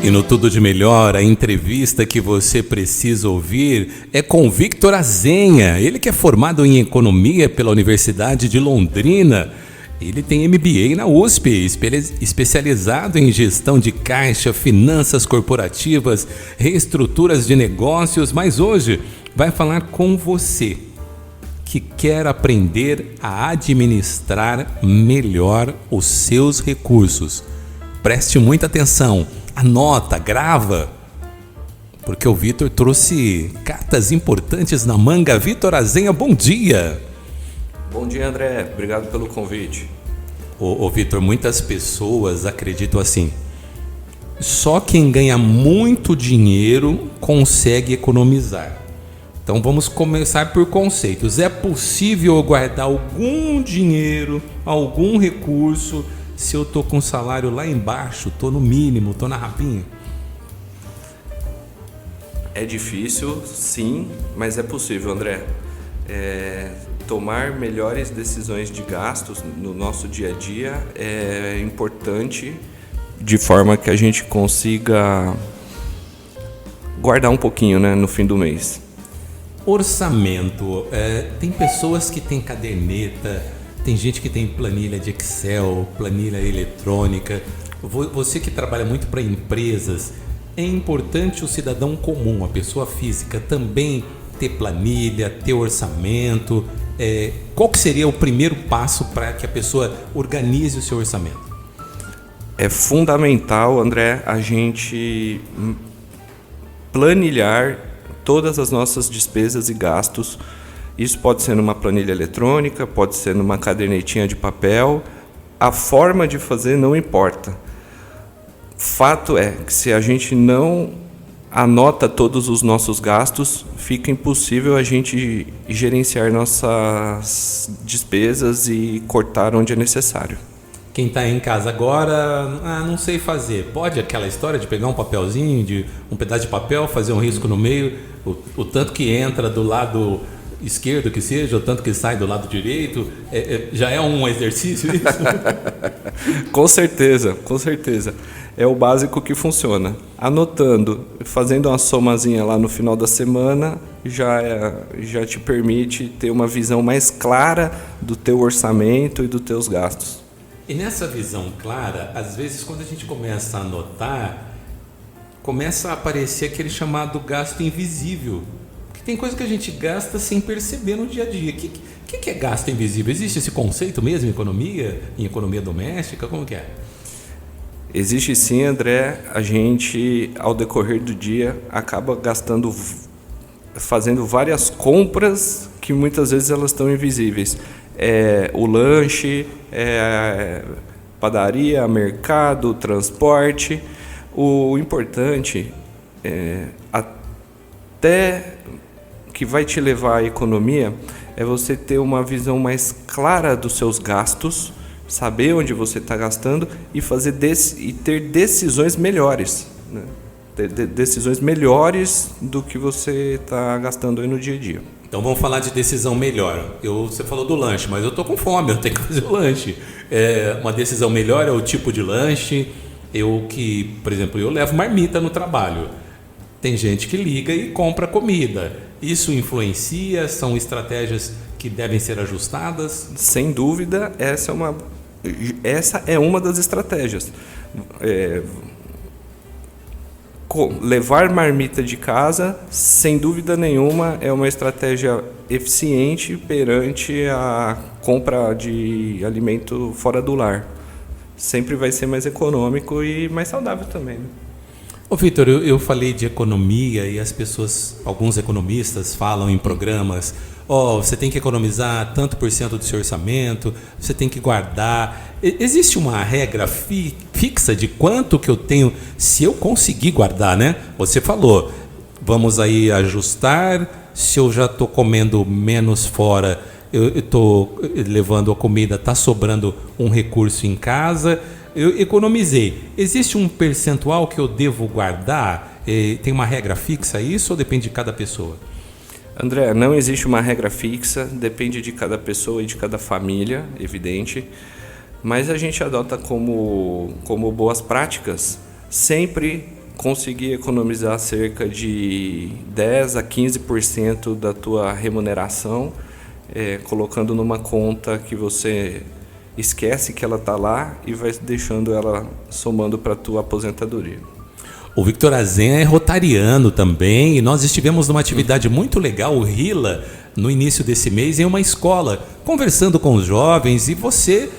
E no Tudo de Melhor, a entrevista que você precisa ouvir é com Victor Azenha. Ele que é formado em Economia pela Universidade de Londrina. Ele tem MBA na USP, especializado em gestão de caixa, finanças corporativas, reestruturas de negócios, mas hoje vai falar com você que quer aprender a administrar melhor os seus recursos. Preste muita atenção, anota, grava, porque o Victor trouxe cartas importantes na manga. Victor Azenha, bom dia! Bom dia, André. Obrigado pelo convite. Ô Victor, muitas pessoas acreditam assim: só quem ganha muito dinheiro consegue economizar. Então vamos começar por conceitos. É possível eu guardar algum dinheiro, algum recurso, se eu estou com o salário lá embaixo, estou no mínimo, estou na rapinha? É difícil, sim, mas é possível, André. Tomar melhores decisões de gastos no nosso dia a dia é importante, de forma que a gente consiga guardar um pouquinho, né, no fim do mês. Orçamento. Tem pessoas que têm caderneta, tem gente que tem planilha de Excel, planilha eletrônica. Você que trabalha muito para empresas, é importante o cidadão comum, a pessoa física, também ter planilha, ter orçamento. Qual que seria o primeiro passo para que a pessoa organize o seu orçamento? É fundamental, André, a gente planilhar todas as nossas despesas e gastos. Isso pode ser numa planilha eletrônica, pode ser numa cadernetinha de papel. A forma de fazer não importa. Fato é que se a gente não anota todos os nossos gastos, fica impossível a gente gerenciar nossas despesas e cortar onde é necessário. Quem está em casa agora, não sei fazer. Pode aquela história de pegar um papelzinho, de um pedaço de papel, fazer um risco no meio, o tanto que entra do lado esquerdo que seja, o tanto que sai do lado direito, já é um exercício isso? Com certeza, com certeza. É o básico que funciona. Anotando, fazendo uma somazinha lá no final da semana, já te permite ter uma visão mais clara do teu orçamento e dos teus gastos. E nessa visão clara, às vezes quando a gente começa a anotar, começa a aparecer aquele chamado gasto invisível. Porque tem coisa que a gente gasta sem perceber no dia a dia. O que é gasto invisível? Existe esse conceito mesmo em economia doméstica? Como que é? Existe sim, André. A gente, ao decorrer do dia, acaba fazendo várias compras que muitas vezes elas estão invisíveis. O lanche, padaria, mercado, transporte. O importante, até que vai te levar à economia, é você ter uma visão mais clara dos seus gastos, saber onde você está gastando e ter decisões melhores, né? Ter decisões melhores do que você está gastando aí no dia a dia. Então vamos falar de decisão melhor. Você falou do lanche, mas eu estou com fome, eu tenho que fazer o lanche. Uma decisão melhor é o tipo de lanche. Por exemplo, eu levo marmita no trabalho. Tem gente que liga e compra comida. Isso influencia? São estratégias que devem ser ajustadas? Sem dúvida, essa é uma das estratégias. Levar marmita de casa, sem dúvida nenhuma, é uma estratégia eficiente perante a compra de alimento fora do lar. Sempre vai ser mais econômico e mais saudável também, né? Ô Victor, eu falei de economia e alguns economistas falam em programas, você tem que economizar tanto por cento do seu orçamento, você tem que guardar. Existe uma regra fixa de quanto que eu tenho, se eu conseguir guardar, né? Você falou, vamos aí ajustar, se eu já estou comendo menos fora, eu estou levando a comida, está sobrando um recurso em casa, eu economizei. Existe um percentual que eu devo guardar? Tem uma regra fixa isso ou depende de cada pessoa? André, não existe uma regra fixa, depende de cada pessoa e de cada família, evidente, mas a gente adota como boas práticas sempre conseguir economizar cerca de 10 a 15% da tua remuneração, colocando numa conta que você esquece que ela está lá e vai deixando ela somando para a tua aposentadoria. O Victor Azenha é rotariano também, e nós estivemos numa atividade muito legal, o RILA, no início desse mês, em uma escola, conversando com os jovens, e você,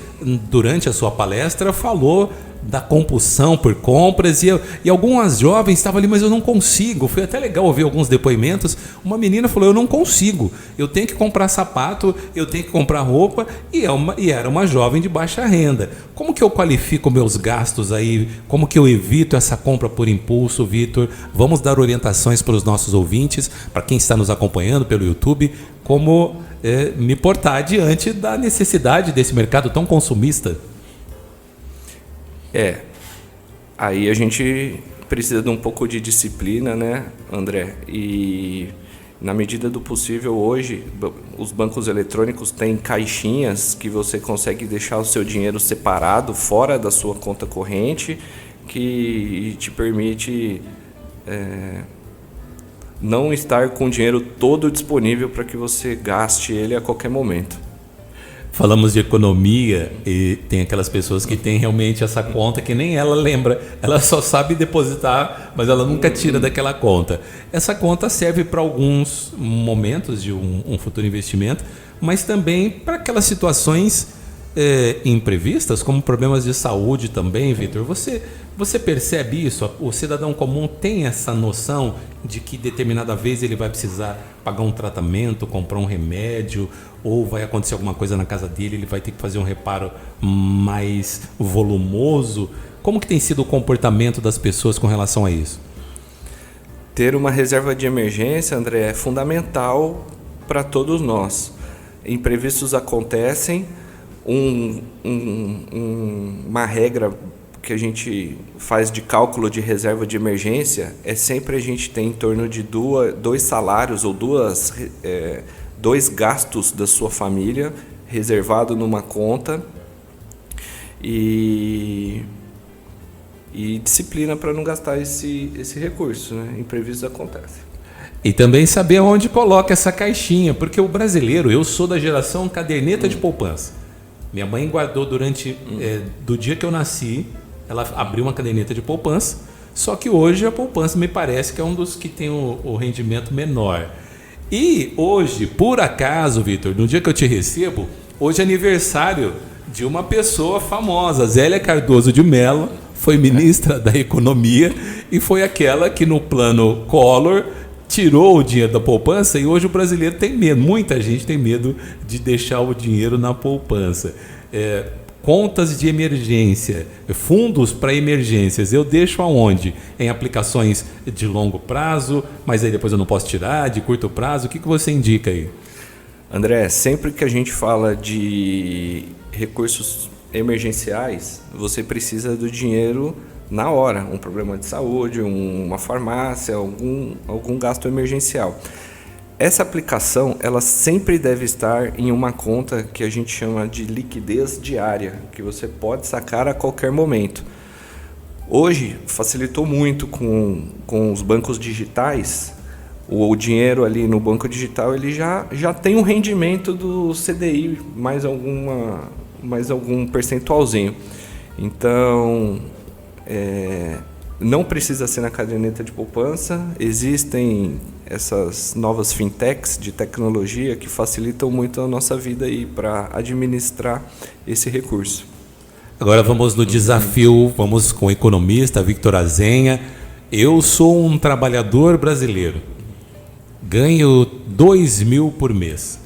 durante a sua palestra, falou da compulsão por compras, e algumas jovens estavam ali, mas eu não consigo. Foi até legal ouvir alguns depoimentos. Uma menina falou, eu não consigo, eu tenho que comprar sapato, eu tenho que comprar roupa, e era uma jovem de baixa renda. Como que eu qualifico meus gastos aí? Como que eu evito essa compra por impulso, Vitor? Vamos dar orientações para os nossos ouvintes, para quem está nos acompanhando pelo YouTube, como me portar diante da necessidade desse mercado tão consumista. Aí a gente precisa de um pouco de disciplina, né, André? E na medida do possível hoje, os bancos eletrônicos têm caixinhas que você consegue deixar o seu dinheiro separado, fora da sua conta corrente, que te permite não estar com o dinheiro todo disponível para que você gaste ele a qualquer momento. Falamos de economia e tem aquelas pessoas que têm realmente essa conta que nem ela lembra, ela só sabe depositar, mas ela nunca tira daquela conta. Essa conta serve para alguns momentos de um futuro investimento, mas também para aquelas situações imprevistas, como problemas de saúde também, Vitor. Você percebe isso? O cidadão comum tem essa noção de que determinada vez ele vai precisar pagar um tratamento, comprar um remédio, ou vai acontecer alguma coisa na casa dele, ele vai ter que fazer um reparo mais volumoso? Como que tem sido o comportamento das pessoas com relação a isso? Ter uma reserva de emergência, André, é fundamental para todos nós. Imprevistos acontecem, uma regra que a gente faz de cálculo de reserva de emergência é sempre a gente ter em torno de dois salários ou dois gastos da sua família reservado numa conta e disciplina para não gastar esse recurso, né? Imprevistos acontecem. E também saber onde coloca essa caixinha, porque o brasileiro, eu sou da geração caderneta de poupança. Minha mãe guardou durante, do dia que eu nasci, ela abriu uma caderneta de poupança, só que hoje a poupança me parece que é um dos que tem o rendimento menor. E hoje, por acaso, Vitor, no dia que eu te recebo, hoje é aniversário de uma pessoa famosa, Zélia Cardoso de Mello, foi ministra da Economia e foi aquela que no plano Collor tirou o dinheiro da poupança, e hoje o brasileiro tem medo, muita gente tem medo de deixar o dinheiro na poupança. Contas de emergência, fundos para emergências, eu deixo aonde? Em aplicações de longo prazo, mas aí depois eu não posso tirar, de curto prazo, o que você indica aí? André, sempre que a gente fala de recursos emergenciais, você precisa do dinheiro na hora, um problema de saúde, uma farmácia, algum gasto emergencial. Essa aplicação, ela sempre deve estar em uma conta que a gente chama de liquidez diária, que você pode sacar a qualquer momento. Hoje, facilitou muito com os bancos digitais. O dinheiro ali no banco digital ele já tem um rendimento do CDI, mais algum percentualzinho. Então, não precisa ser na caderneta de poupança. Existem essas novas fintechs de tecnologia que facilitam muito a nossa vida aí para administrar esse recurso. Agora vamos no desafio, vamos com o economista Victor Azenha. Eu sou um trabalhador brasileiro, ganho 2.000 por mês.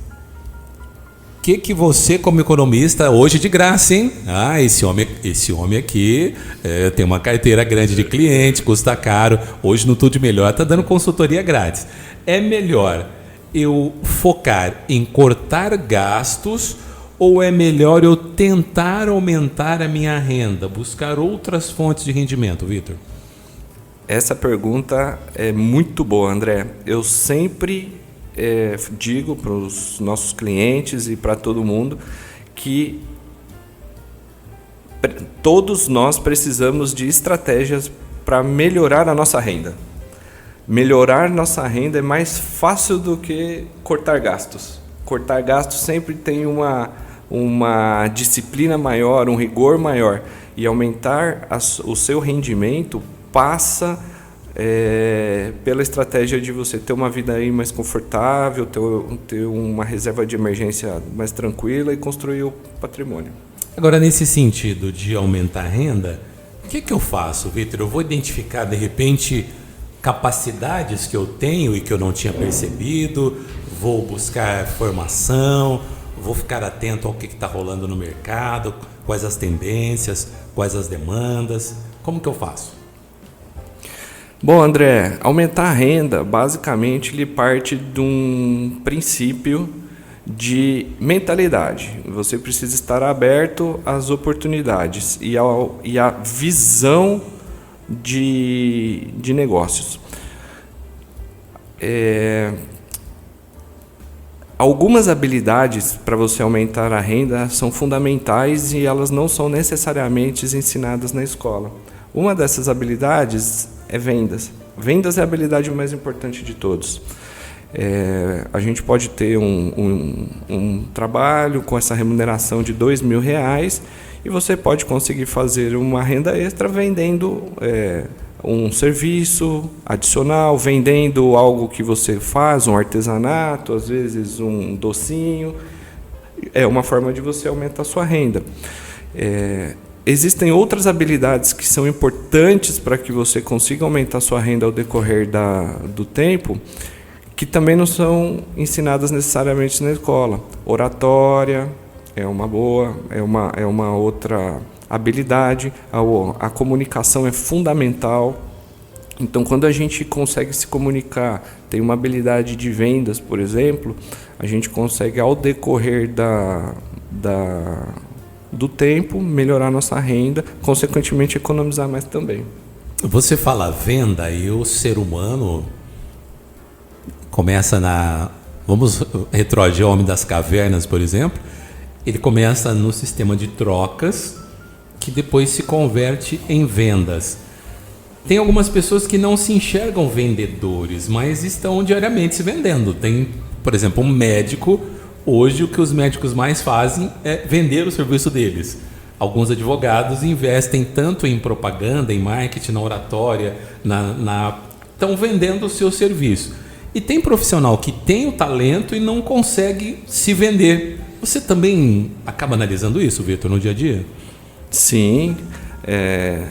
O que você, como economista, hoje de graça, hein? Esse homem aqui tem uma carteira grande de clientes, custa caro. Hoje no Tudo de Melhor está dando consultoria grátis. É melhor eu focar em cortar gastos ou é melhor eu tentar aumentar a minha renda, buscar outras fontes de rendimento, Vitor? Essa pergunta é muito boa, André. Eu sempre digo para os nossos clientes e para todo mundo que todos nós precisamos de estratégias para melhorar a nossa renda. Melhorar nossa renda é mais fácil do que cortar gastos. Cortar gastos sempre tem uma disciplina maior, um rigor maior. E aumentar o seu rendimento passa pela estratégia de você ter uma vida aí mais confortável, ter uma reserva de emergência mais tranquila e construir o patrimônio. Agora, nesse sentido de aumentar a renda, o que eu faço, Vitor? Eu vou identificar, de repente, capacidades que eu tenho e que eu não tinha percebido, vou buscar formação, vou ficar atento ao que está rolando no mercado, quais as tendências, quais as demandas, como que eu faço? Bom, André, aumentar a renda, basicamente, ele parte de um princípio de mentalidade. Você precisa estar aberto às oportunidades e à visão de negócios. Algumas habilidades para você aumentar a renda são fundamentais e elas não são necessariamente ensinadas na escola. Uma dessas habilidades é vendas. Vendas é a habilidade mais importante de todos. A gente pode ter um trabalho com essa remuneração de R$2.000 e você pode conseguir fazer uma renda extra vendendo um serviço adicional, vendendo algo que você faz, um artesanato, às vezes um docinho. É uma forma de você aumentar a sua renda. Existem outras habilidades que são importantes para que você consiga aumentar a sua renda ao decorrer do tempo, que também não são ensinadas necessariamente na escola. Oratória é uma boa, é uma outra habilidade. A comunicação é fundamental. Então, quando a gente consegue se comunicar, tem uma habilidade de vendas, por exemplo, a gente consegue, ao decorrer do tempo, melhorar nossa renda, consequentemente economizar mais também. Você fala venda e o ser humano começa vamos retroagir ao Homem das Cavernas, por exemplo, ele começa no sistema de trocas, que depois se converte em vendas. Tem algumas pessoas que não se enxergam vendedores, mas estão diariamente se vendendo. Tem, por exemplo, um médico. Hoje, o que os médicos mais fazem é vender o serviço deles. Alguns advogados investem tanto em propaganda, em marketing, na oratória, estão vendendo o seu serviço. E tem profissional que tem o talento e não consegue se vender. Você também acaba analisando isso, Vitor, no dia a dia? Sim,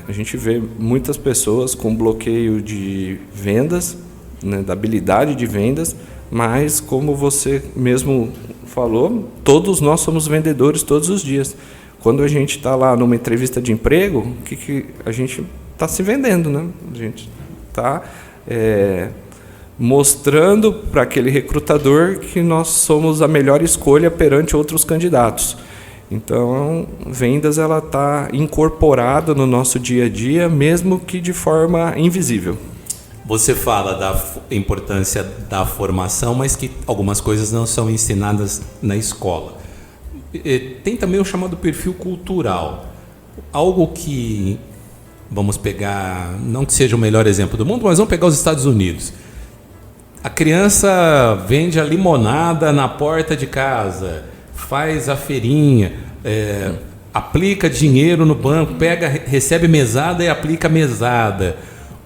a gente vê muitas pessoas com bloqueio de vendas, né, da habilidade de vendas, mas como você mesmo falou, todos nós somos vendedores todos os dias. Quando a gente está lá numa entrevista de emprego, que a gente está se vendendo, né? A gente está mostrando para aquele recrutador que nós somos a melhor escolha perante outros candidatos. Então, vendas ela está incorporada no nosso dia a dia, mesmo que de forma invisível. Você fala da importância da formação, mas que algumas coisas não são ensinadas na escola. Tem também o chamado perfil cultural. Algo que, vamos pegar, não que seja o melhor exemplo do mundo, mas vamos pegar os Estados Unidos. A criança vende a limonada na porta de casa, faz a feirinha, aplica dinheiro no banco, recebe mesada e aplica mesada.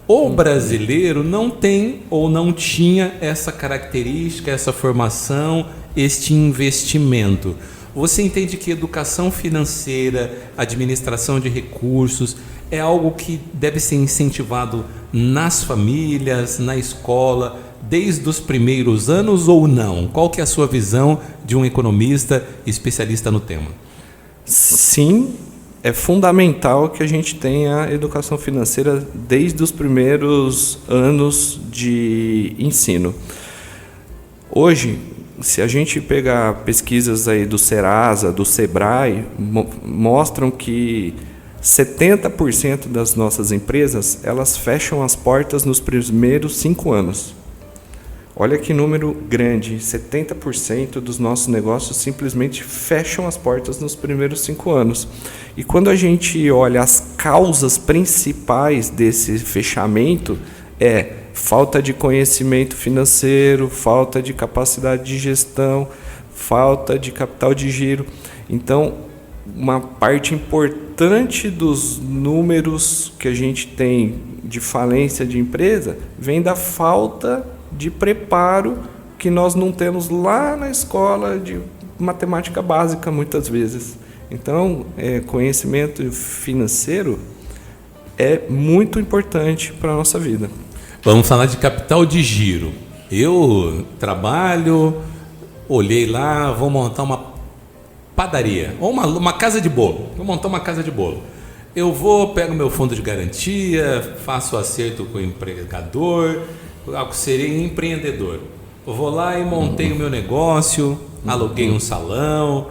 O brasileiro não tem ou não tinha essa característica, essa formação, este investimento. Você entende que educação financeira, administração de recursos, é algo que deve ser incentivado nas famílias, na escola, desde os primeiros anos ou não? Qual que é a sua visão de um economista especialista no tema? Sim, é fundamental que a gente tenha educação financeira desde os primeiros anos de ensino. Hoje, se a gente pegar pesquisas aí do Serasa, do Sebrae, mostram que 70% das nossas empresas, elas fecham as portas nos primeiros 5 anos. Olha que número grande, 70% dos nossos negócios simplesmente fecham as portas nos primeiros 5 anos. E quando a gente olha as causas principais desse fechamento, é falta de conhecimento financeiro, falta de capacidade de gestão, falta de capital de giro. Então, uma parte importante dos números que a gente tem de falência de empresa vem da falta de preparo que nós não temos lá na escola de matemática básica, muitas vezes. Então, conhecimento financeiro é muito importante para a nossa vida. Vamos falar de capital de giro. Eu trabalho, olhei lá, vou montar uma padaria, ou uma casa de bolo. Vou montar uma casa de bolo. Eu pego meu fundo de garantia, faço acerto com o empregador, serei empreendedor. Eu vou lá e montei o meu negócio, aluguei um salão,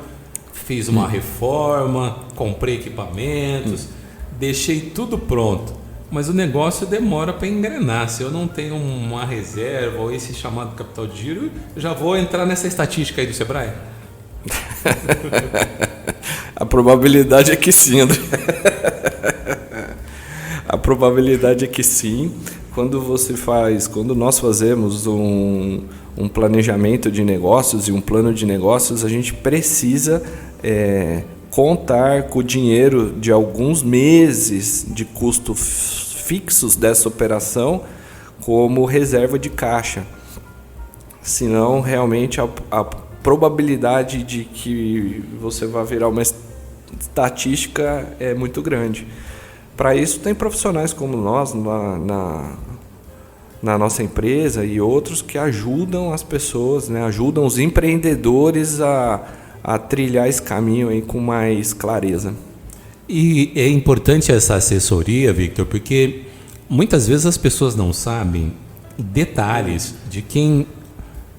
fiz uma reforma, comprei equipamentos, deixei tudo pronto. Mas o negócio demora para engrenar. Se eu não tenho uma reserva ou esse chamado capital de giro, eu já vou entrar nessa estatística aí do Sebrae. A probabilidade é que sim, André. A probabilidade é que sim. Quando nós fazemos um planejamento de negócios e um plano de negócios, a gente precisa contar com o dinheiro de alguns meses de custos fixos dessa operação como reserva de caixa. Senão, realmente, a probabilidade de que você vá virar uma estatística é muito grande. Para isso, tem profissionais como nós na nossa empresa e outros que ajudam as pessoas, né? Ajudam os empreendedores a trilhar esse caminho aí com mais clareza. E é importante essa assessoria, Victor, porque muitas vezes as pessoas não sabem detalhes de quem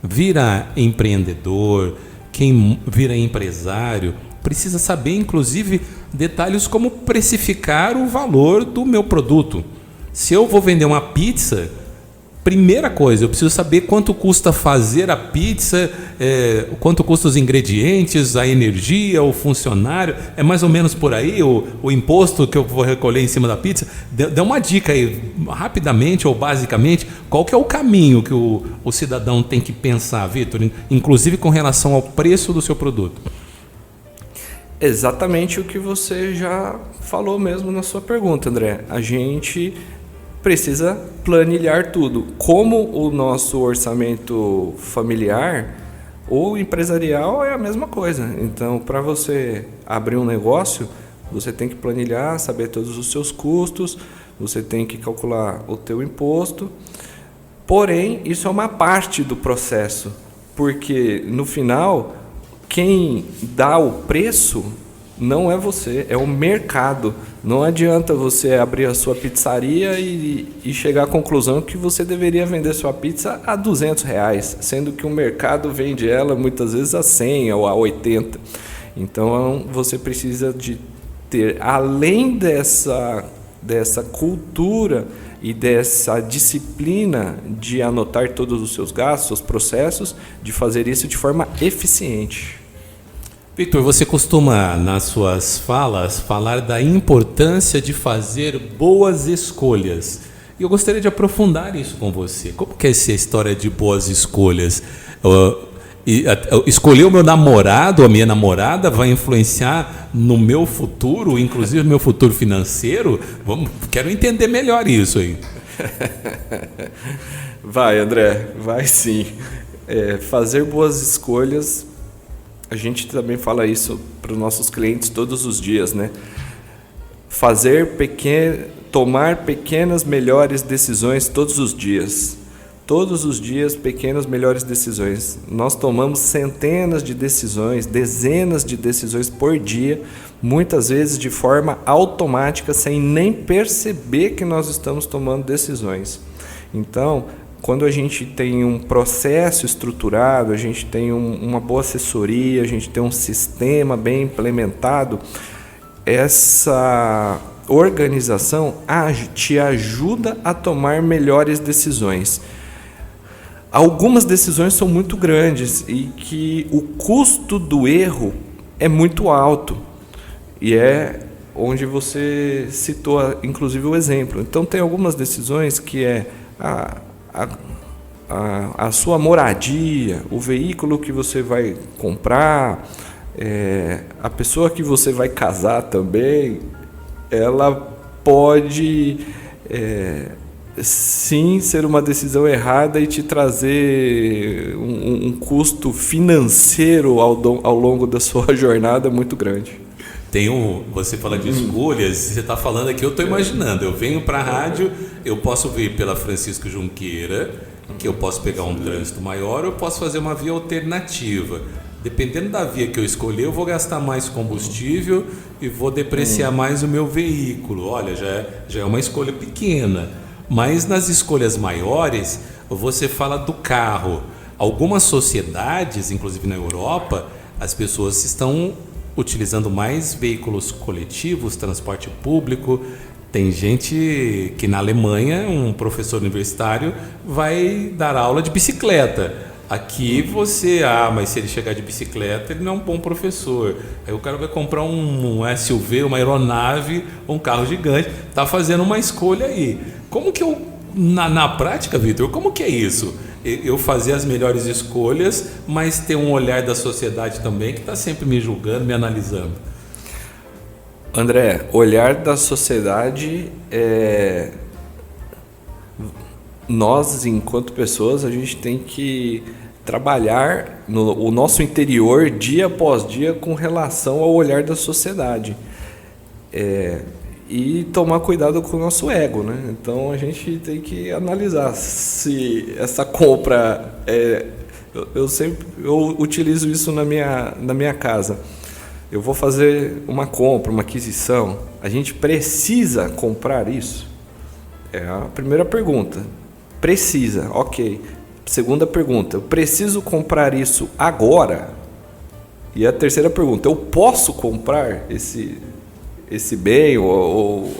vira empreendedor, quem vira empresário, precisa saber, inclusive, detalhes como precificar o valor do meu produto. Se eu vou vender uma pizza, primeira coisa, eu preciso saber quanto custa fazer a pizza, quanto custa os ingredientes, a energia, o funcionário. É mais ou menos por aí o imposto que eu vou recolher em cima da pizza. Dá uma dica aí, rapidamente ou basicamente, qual que é o caminho que o cidadão tem que pensar, Victor, inclusive com relação ao preço do seu produto? Exatamente o que você já falou mesmo na sua pergunta, André. A gente precisa planilhar tudo. Como o nosso orçamento familiar ou empresarial é a mesma coisa. Então, para você abrir um negócio, você tem que planilhar, saber todos os seus custos, você tem que calcular o teu imposto. Porém, isso é uma parte do processo, porque no final, quem dá o preço não é você, é o mercado. Não adianta você abrir a sua pizzaria e chegar à conclusão que você deveria vender sua pizza a R$200, sendo que o mercado vende ela muitas vezes a 100 ou a 80. Então você precisa de ter, além dessa cultura e dessa disciplina de anotar todos os seus gastos, os processos, de fazer isso de forma eficiente. Victor, você costuma, nas suas falas, falar da importância de fazer boas escolhas. E eu gostaria de aprofundar isso com você. Como que é essa história de boas escolhas? Escolher o meu namorado, a minha namorada, vai influenciar no meu futuro, inclusive no meu futuro financeiro? Quero entender melhor isso aí. Vai, André, vai sim. Fazer boas escolhas, a gente também fala isso para os nossos clientes todos os dias, né? Tomar pequenas melhores decisões todos os dias. Todos os dias, pequenas melhores decisões. Nós tomamos centenas de decisões, dezenas de decisões por dia, muitas vezes de forma automática, sem nem perceber que nós estamos tomando decisões. Então, quando a gente tem um processo estruturado, a gente tem uma boa assessoria, a gente tem um sistema bem implementado, essa organização te ajuda a tomar melhores decisões. algumas decisões são muito grandes e que o custo do erro é muito alto. E é onde você citou, inclusive, o exemplo. Então, tem algumas decisões que é a sua moradia, o veículo que você vai comprar, a pessoa que você vai casar também, ela pode sim ser uma decisão errada e te trazer um custo financeiro ao longo da sua jornada muito grande. Você fala de escolhas, você está falando aqui, eu estou imaginando, eu venho para a rádio, eu posso vir pela Francisco Junqueira, que eu posso pegar um trânsito maior, ou eu posso fazer uma via alternativa. Dependendo da via que eu escolher, eu vou gastar mais combustível e vou depreciar mais o meu veículo. Olha, já é uma escolha pequena. Mas nas escolhas maiores, você fala do carro. Algumas sociedades, inclusive na Europa, as pessoas estão utilizando mais veículos coletivos, transporte público. Tem gente que na Alemanha, um professor universitário, vai dar aula de bicicleta. Aqui mas se ele chegar de bicicleta, ele não é um bom professor. Aí o cara vai comprar um SUV, uma aeronave, um carro gigante. Está fazendo uma escolha aí. Como que na prática, Vitor, como que é isso? Eu fazer as melhores escolhas, mas ter um olhar da sociedade também que está sempre me julgando, me analisando. André, olhar da sociedade nós, enquanto pessoas, a gente tem que trabalhar o nosso interior dia após dia com relação ao olhar da sociedade. E tomar cuidado com o nosso ego, né? Então a gente tem que analisar se essa compra eu utilizo isso na minha casa. Eu vou fazer uma compra, uma aquisição. A gente precisa comprar isso? É a primeira pergunta. Precisa, ok. Segunda pergunta, eu preciso comprar isso agora? E a terceira pergunta, eu posso comprar esse bem ou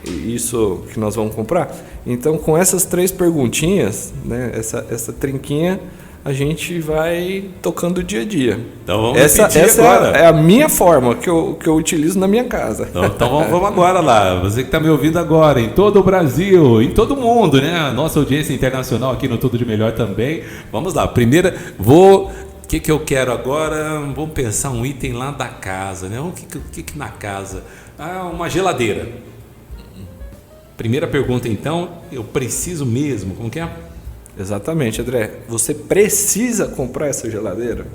isso que nós vamos comprar? Então, com essas três perguntinhas, né, essa trinquinha, a gente vai tocando dia a dia. Então vamos essa agora. É a minha forma que eu utilizo na minha casa. Então vamos agora lá. Você que está me ouvindo agora, em todo o Brasil, em todo o mundo, né? Nossa audiência internacional aqui no Tudo de Melhor também. Vamos lá. Primeira, o que eu quero agora? Vamos pensar um item lá da casa, né? O que na casa? Uma geladeira. Primeira pergunta, então, eu preciso mesmo? Como que é? Exatamente, André. Você precisa comprar essa geladeira?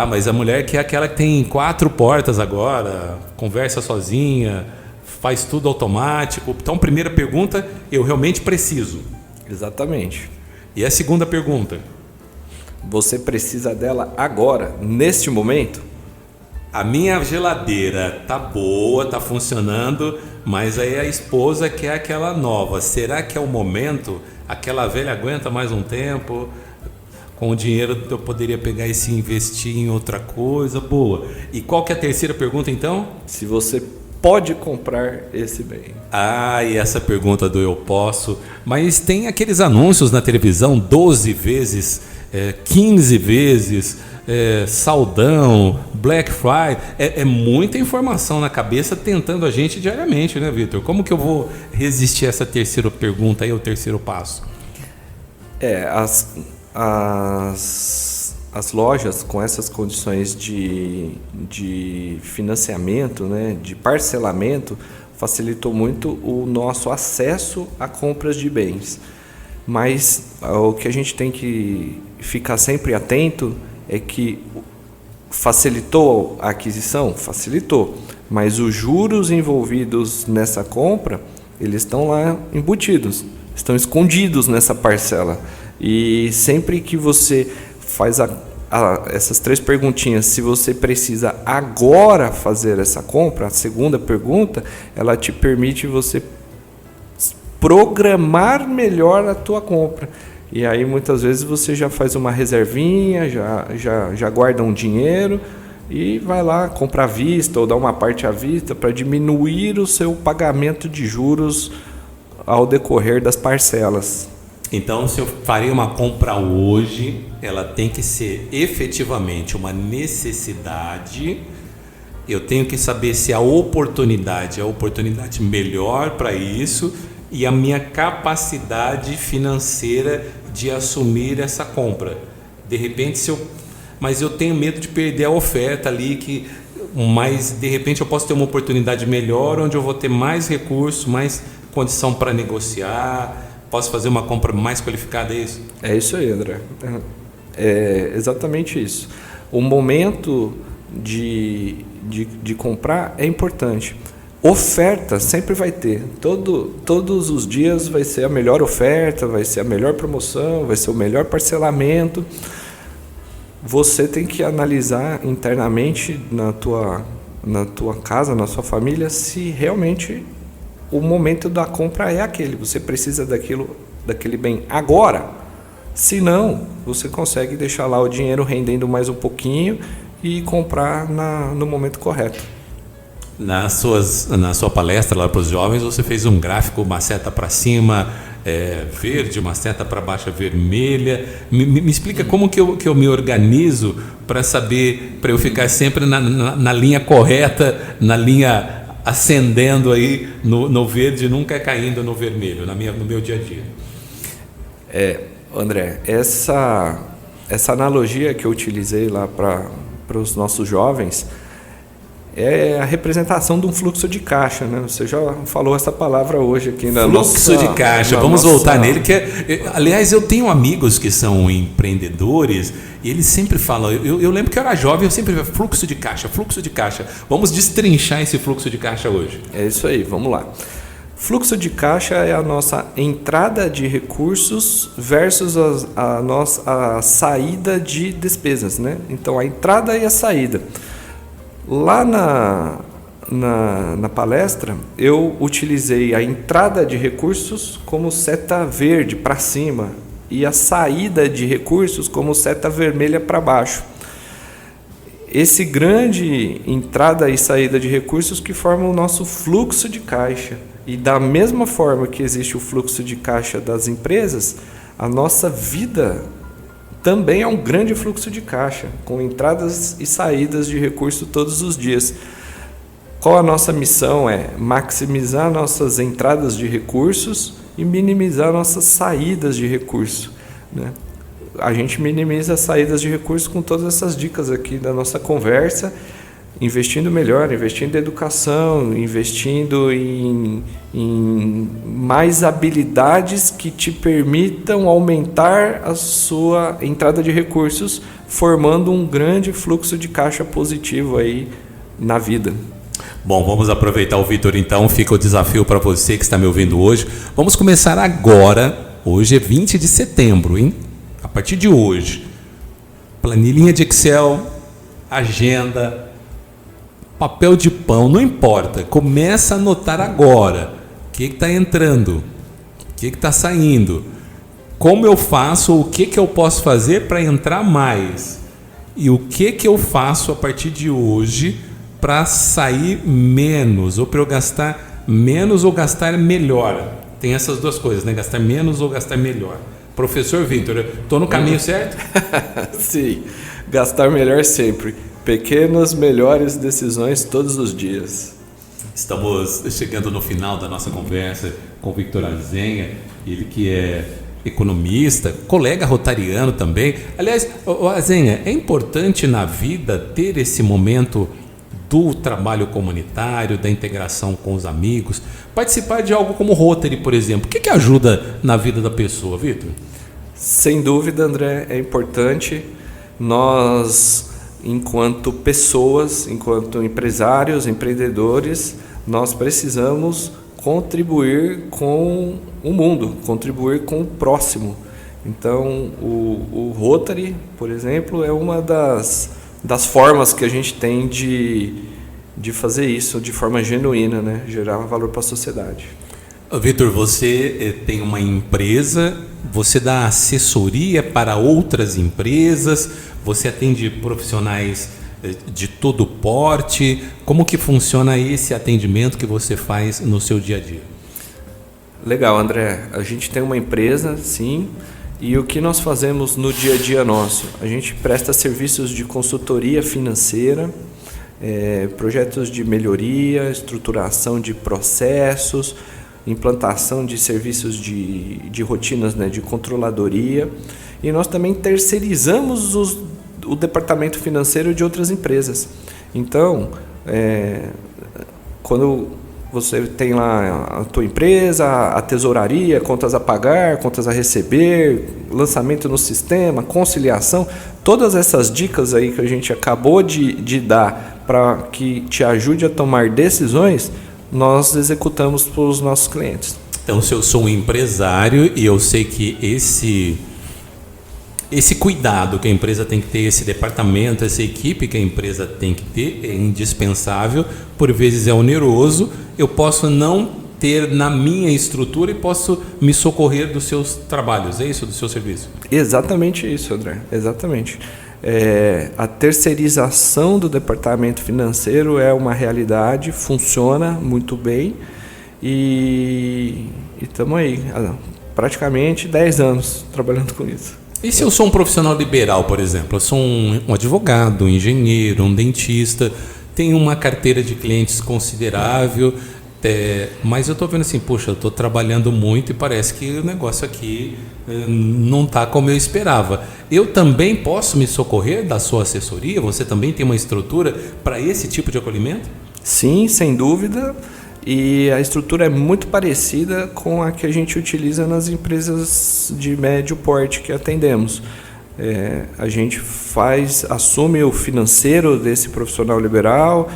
Mas a mulher que é aquela que tem 4 portas agora, conversa sozinha, faz tudo automático. Então, primeira pergunta, eu realmente preciso. Exatamente. E a segunda pergunta? Você precisa dela agora, neste momento? A minha geladeira tá boa, tá funcionando, mas aí a esposa quer aquela nova. Será que é o momento? Aquela velha aguenta mais um tempo? Com o dinheiro eu poderia pegar e se investir em outra coisa? Boa. E qual que é a terceira pergunta então? Se você pode comprar esse bem. E essa pergunta do eu posso. Mas tem aqueles anúncios na televisão, 12 vezes, 15 vezes, saldão, Black Friday. É muita informação na cabeça tentando a gente diariamente, né, Vitor? Como que eu vou resistir a essa terceira pergunta aí, o terceiro passo? As lojas com essas condições de financiamento, né, de parcelamento, facilitou muito o nosso acesso a compras de bens. Mas o que a gente tem que ficar sempre atento é que facilitou a aquisição? Facilitou. Mas os juros envolvidos nessa compra, eles estão lá embutidos, estão escondidos nessa parcela. E sempre que você faz essas 3 perguntinhas, se você precisa agora fazer essa compra, a segunda pergunta, ela te permite você programar melhor a tua compra. E aí muitas vezes você já faz uma reservinha, já guarda um dinheiro e vai lá comprar à vista ou dar uma parte à vista para diminuir o seu pagamento de juros ao decorrer das parcelas. Então, se eu farei uma compra hoje, ela tem que ser efetivamente uma necessidade. Eu tenho que saber se a oportunidade é a oportunidade melhor para isso e a minha capacidade financeira de assumir essa compra. De repente, mas eu tenho medo de perder a oferta ali, mas de repente eu posso ter uma oportunidade melhor, onde eu vou ter mais recurso, mais condição para negociar, posso fazer uma compra mais qualificada, é isso? É isso aí, André. É exatamente isso. O momento de comprar é importante. Oferta sempre vai ter. Todos os dias vai ser a melhor oferta, vai ser a melhor promoção, vai ser o melhor parcelamento. Você tem que analisar internamente na tua casa, na sua família, se realmente o momento da compra é aquele. Você precisa daquele bem agora. Se não, você consegue deixar lá o dinheiro rendendo mais um pouquinho e comprar no momento correto. Na sua palestra lá para os jovens, você fez um gráfico, uma seta para cima verde, uma seta para baixo vermelha. Me explica como que eu me organizo para saber, para eu ficar sempre na linha correta, na linha ascendendo aí no verde, nunca caindo no vermelho, no meu dia a dia. André, essa analogia que eu utilizei lá para os nossos jovens é a representação de um fluxo de caixa, né? Você já falou essa palavra hoje aqui na fluxo de caixa. Vamos voltar nele, aliás, eu tenho amigos que são empreendedores e eles sempre falam, eu lembro que eu era jovem, eu sempre falava fluxo de caixa. Vamos destrinchar esse fluxo de caixa hoje. É isso aí, vamos lá. Fluxo de caixa é a nossa entrada de recursos versus a saída de despesas, né? Então, a entrada e a saída. Lá na palestra, eu utilizei a entrada de recursos como seta verde para cima e a saída de recursos como seta vermelha para baixo. Esse grande entrada e saída de recursos que forma o nosso fluxo de caixa. E da mesma forma que existe o fluxo de caixa das empresas, a nossa vida também é um grande fluxo de caixa, com entradas e saídas de recurso todos os dias. Qual a nossa missão? É maximizar nossas entradas de recursos e minimizar nossas saídas de recurso, né? A gente minimiza as saídas de recursos com todas essas dicas aqui da nossa conversa, investindo melhor, investindo em educação, investindo em mais habilidades que te permitam aumentar a sua entrada de recursos, formando um grande fluxo de caixa positivo aí na vida. Bom, vamos aproveitar o Vitor então, fica o desafio para você que está me ouvindo hoje. Vamos começar agora, hoje é 20 de setembro, hein? A partir de hoje, planilhinha de Excel, agenda, papel de pão, não importa, começa a anotar agora o que está entrando, o que está saindo, como eu faço, o que eu posso fazer para entrar mais e o que eu faço a partir de hoje para sair menos, ou para eu gastar menos ou gastar melhor. Tem essas duas coisas, né? Gastar menos ou gastar melhor. Professor Vitor, estou no caminho certo? Sim, gastar melhor sempre. Pequenas, melhores decisões todos os dias. Estamos chegando no final da nossa conversa com o Victor Azenha, ele que é economista, colega rotariano também. Aliás, Azenha, é importante na vida ter esse momento do trabalho comunitário, da integração com os amigos, participar de algo como Rotary, por exemplo. O que ajuda na vida da pessoa, Vitor? Sem dúvida, André, é importante. Nós, enquanto pessoas, enquanto empresários, empreendedores, nós precisamos contribuir com o mundo, contribuir com o próximo. Então, o Rotary, por exemplo, é uma das formas que a gente tem de fazer isso de forma genuína, né? Gerar valor para a sociedade. Vitor, você tem uma empresa, você dá assessoria para outras empresas, você atende profissionais de todo porte. Como que funciona esse atendimento que você faz no seu dia a dia? Legal, André. A gente tem uma empresa, sim, e o que nós fazemos no dia a dia nosso? A gente presta serviços de consultoria financeira, projetos de melhoria, estruturação de processos, implantação de serviços de rotinas, né, de controladoria, e nós também terceirizamos o departamento financeiro de outras empresas. Então, quando você tem lá a tua empresa, a tesouraria, contas a pagar, contas a receber, lançamento no sistema, conciliação, todas essas dicas aí que a gente acabou de dar para que te ajude a tomar decisões, nós executamos para os nossos clientes. Então, se eu sou um empresário e eu sei que esse cuidado que a empresa tem que ter, esse departamento, essa equipe que a empresa tem que ter é indispensável, por vezes é oneroso, eu posso não ter na minha estrutura e posso me socorrer dos seus trabalhos, é isso, do seu serviço? Exatamente isso, André, exatamente. A terceirização do departamento financeiro é uma realidade, funciona muito bem e estamos aí há praticamente 10 anos trabalhando com isso. E se eu sou um profissional liberal, por exemplo, eu sou um advogado, um engenheiro, um dentista, tenho uma carteira de clientes considerável, mas eu estou vendo assim, poxa, eu estou trabalhando muito e parece que o negócio aqui não está como eu esperava. Eu também posso me socorrer da sua assessoria? Você também tem uma estrutura para esse tipo de acolhimento? Sim, sem dúvida. E a estrutura é muito parecida com a que a gente utiliza nas empresas de médio porte que atendemos. A gente assume o financeiro desse profissional liberal,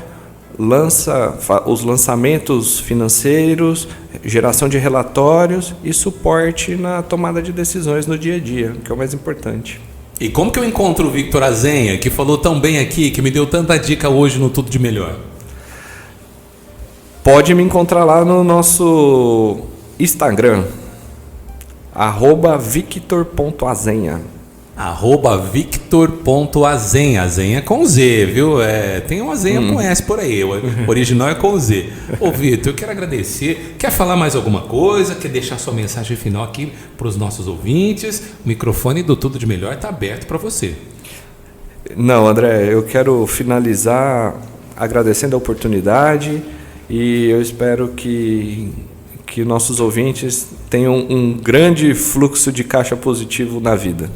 lança os lançamentos financeiros, geração de relatórios e suporte na tomada de decisões no dia a dia, que é o mais importante. E como que eu encontro o Victor Azenha, que falou tão bem aqui, que me deu tanta dica hoje no Tudo de Melhor? Pode me encontrar lá no nosso Instagram, @victor.azenha. @victor.azenha, Azenha com Z, viu? Tem um Azenha com S por aí, o original é com Z. Ô Victor, eu quero agradecer. Quer falar mais alguma coisa? Quer deixar sua mensagem final aqui para os nossos ouvintes? O microfone do Tudo de Melhor está aberto para você. Não, André, eu quero finalizar agradecendo a oportunidade e eu espero que nossos ouvintes tenham um grande fluxo de caixa positivo na vida.